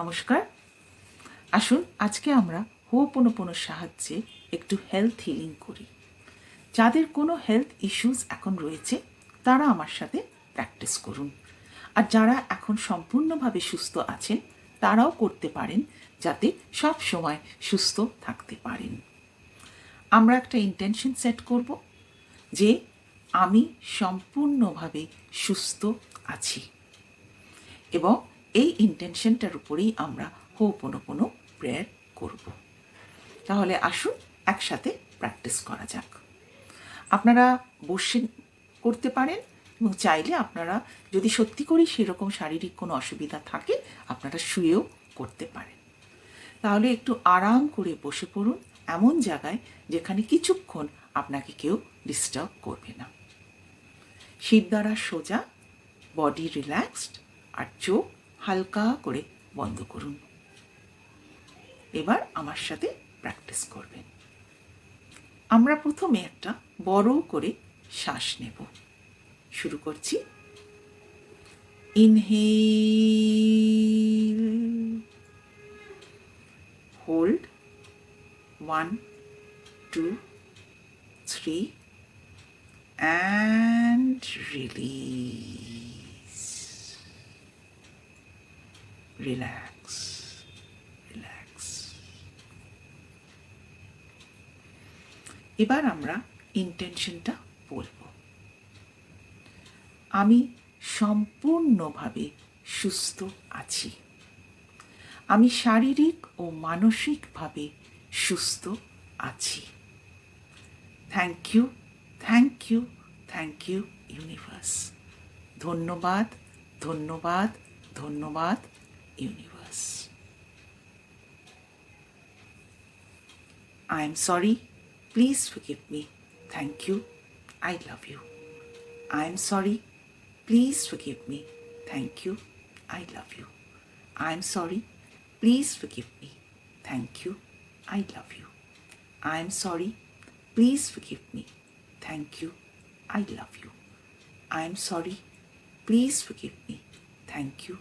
নমস্কার। আসুন আজকে আমরা হোপোনোপোনোর সাহায্যে একটু হেলথ হিলিং করি। যাদের কোনো হেলথ ইস্যুস এখন রয়েছে তারা আমার সাথে প্র্যাকটিস করুন, আর যারা এখন সম্পূর্ণভাবে সুস্থ আছেন তারাও করতে পারেন, যাতে সব সময় সুস্থ থাকতে পারেন। আমরা একটা ইন্টেনশন সেট করব যে আমি সম্পূর্ণভাবে সুস্থ আছি, এবং এই ইন্টেনশনটার উপরেই আমরা হোপোনোপোনো প্রেয়ার করব। তাহলে আসুন একসাথে প্র্যাকটিস করা যাক। আপনারা বসে করতে পারেন, এবং চাইলে আপনারা যদি সত্যি করেই সেরকম শারীরিক কোনো অসুবিধা থাকে আপনারা শুয়েও করতে পারেন। তাহলে একটু আরাম করে বসে পড়ুন এমন জায়গায় যেখানে কিছুক্ষণ আপনাকে কেউ ডিস্টার্ব করবে না। শির দ্বারা সোজা, বডি রিল্যাক্সড, আর চোখ হালকা করে বন্ধ করুন। এবার আমার সাথে প্র্যাকটিস করবেন। আমরা প্রথমে একটা বড় করে শ্বাস নেব। শুরু করছি। Inhale, hold 1 2 3 and release. Relax. এবার আমরা ইন্টেনশনটা বলবো। আমি সম্পূর্ণভাবে সুস্থ আছি। আমি শারীরিক ও মানসিকভাবে সুস্থ আছি। Thank you, thank you, thank you universe. ধন্যবাদ, ধন্যবাদ, ধন্যবাদ universe. I am sorry. Please forgive me. Thank you. I love you. I am sorry. Please forgive me. Thank you. I love you. I am sorry. Please forgive me. Thank you. I love you. I am sorry. Please forgive me. Thank you. I love you. I am sorry. Please forgive me. Thank you.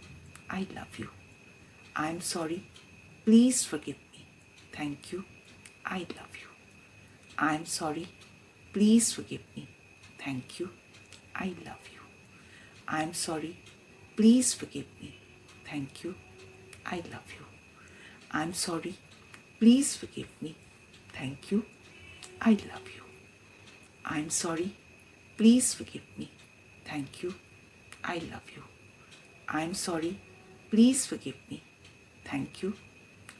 I love you. I am sorry. Please forgive me. Thank you. I love you. I am sorry. Please forgive me. Thank you. I love you. I am sorry. Please forgive me. Thank you. I love you. I am sorry. Please forgive me. Thank you. I love you. I am sorry. Please forgive me. Thank you. I love you. I am sorry. Please forgive me. Thank you.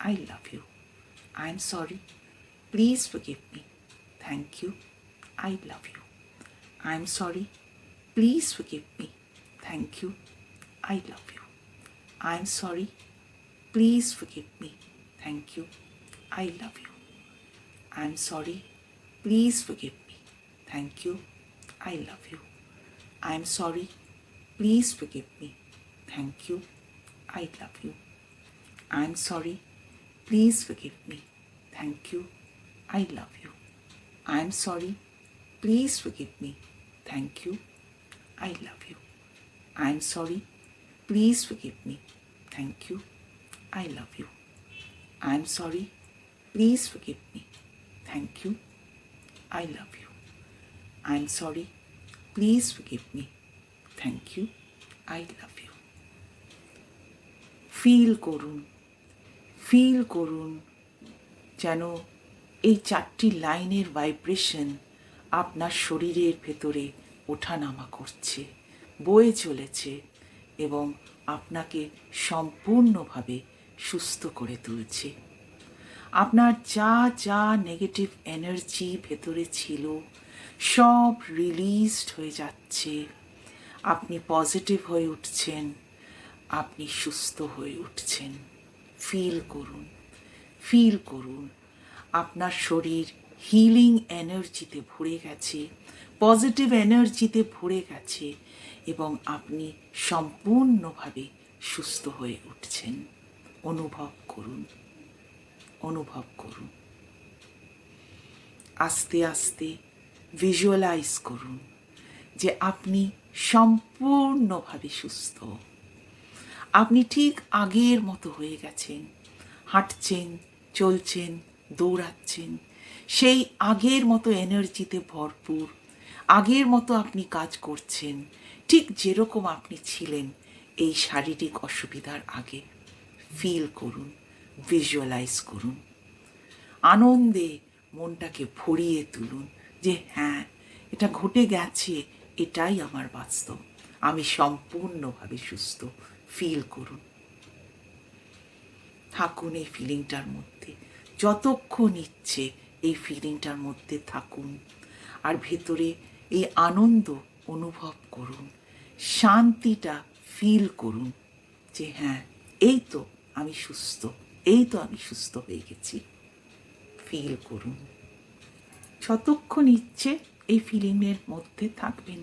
I love you. I am sorry. Please forgive me. Thank you. I love you. I am sorry. Please forgive me. Thank you. I love you. I am sorry. Please forgive me. Thank you. I love you. I am sorry. Please forgive me. Thank you. I love you. I am sorry. Please forgive me. Thank you. I love you. I am sorry. Please forgive me. Thank you. I love you. I am sorry. Please forgive me. Thank you. I love you. I am sorry. Please forgive me. Thank you. I love you. I am sorry. Please forgive me. Thank you. I love you. I am sorry. Please forgive me. Thank you. I love you. Feel করুন, feel করুন যেন এই 4টি লাইনের vibration আপনার শরীরের ভেতরে ওঠানামা করছে, বয়ে চলেছে, এবং আপনাকে সম্পূর্ণভাবে সুস্থ করে তুলছে। আপনার যা যা নেগেটিভ এনার্জি ভেতরে ছিল সব রিলিজড হয়ে যাচ্ছে। আপনি পজিটিভ হয়ে উঠছেন, আপনি সুস্থ হয়ে উঠছেন। ফিল করুন, ফিল করুন আপনার শরীর হিলিং এনার্জিতে ভরে গেছে, পজিটিভ এনার্জিতে ভরে গেছে, এবং আপনি সম্পূর্ণভাবে সুস্থ হয়ে উঠছেন। অনুভব করুন, অনুভব করুন। আস্তে আস্তে ভিজুয়ালাইজ করুন যে আপনি সম্পূর্ণভাবে সুস্থ। আপনি ঠিক আগের মতো হয়ে গেছেন, হাঁটছেন, চলছেন, দৌড়াচ্ছেন, সেই আগের মতো এনার্জিতে ভরপুর, আগের মতো আপনি কাজ করছেন, ঠিক যেরকম আপনি ছিলেন এই শারীরিক অসুবিধার আগে। ফিল করুন, ভিজুয়ালাইজ করুন, আনন্দে মনটাকে ভরিয়ে তুলুন যে হ্যাঁ, এটা ঘটে গেছে, এটাই আমার বাস্তব, আমি সম্পূর্ণভাবে সুস্থ। ফিল করুন, থাকুন এই ফিলিংটার মধ্যে, যতক্ষণ ইচ্ছে এই ফিলিংটার মধ্যে থাকুন, আর ভেতরে এই আনন্দ অনুভব করুন, শান্তিটা ফিল করুন যে হ্যাঁ, এই তো আমি সুস্থ, এই তো আমি সুস্থ হয়ে গেছি। ফিল করুন, যতক্ষণ ইচ্ছে এই ফিলিংয়ের মধ্যে থাকবেন।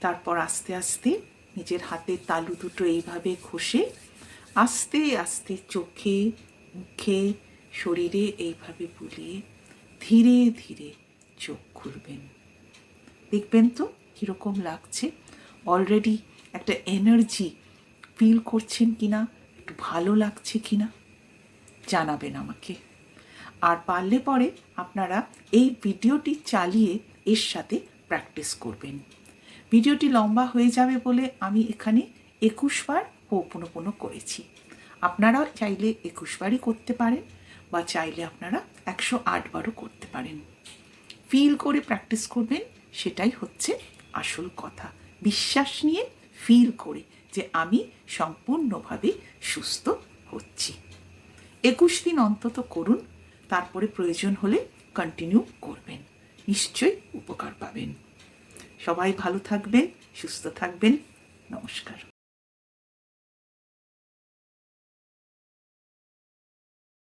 তারপর আস্তে আস্তে নিজের হাতের তালু দুটো এইভাবে ঘষে আস্তে আস্তে চোখে, মুখে, শরীরে এইভাবে বুলিয়ে ধীরে ধীরে চোখ খুলবেন। দেখবেন তো কীরকম লাগছে। অলরেডি একটা এনার্জি ফিল করছেন কিনা, একটু ভালো লাগছে কিনা জানাবেন আমাকে। আর পারলে পরে আপনারা এই ভিডিওটি চালিয়ে এর সাথে প্র্যাকটিস করবেন। ভিডিওটি লম্বা হয়ে যাবে বলে আমি এখানে 21 বার হোপোনোপোনো করেছি। আপনারাও চাইলে 21 বারই করতে পারেন, বা চাইলে আপনারা 108 বারও করতে পারেন। ফিল করে প্র্যাকটিস করবেন, সেটাই হচ্ছে আসল কথা। বিশ্বাস নিয়ে ফিল করে যে আমি সম্পূর্ণভাবে সুস্থ হচ্ছি। 21 দিন অন্তত করুন, তারপরে প্রয়োজন হলে কন্টিনিউ করবেন, নিশ্চয়ই উপকার পাবেন। সবাই ভালো থাকবেন, সুস্থ থাকবেন। নমস্কার।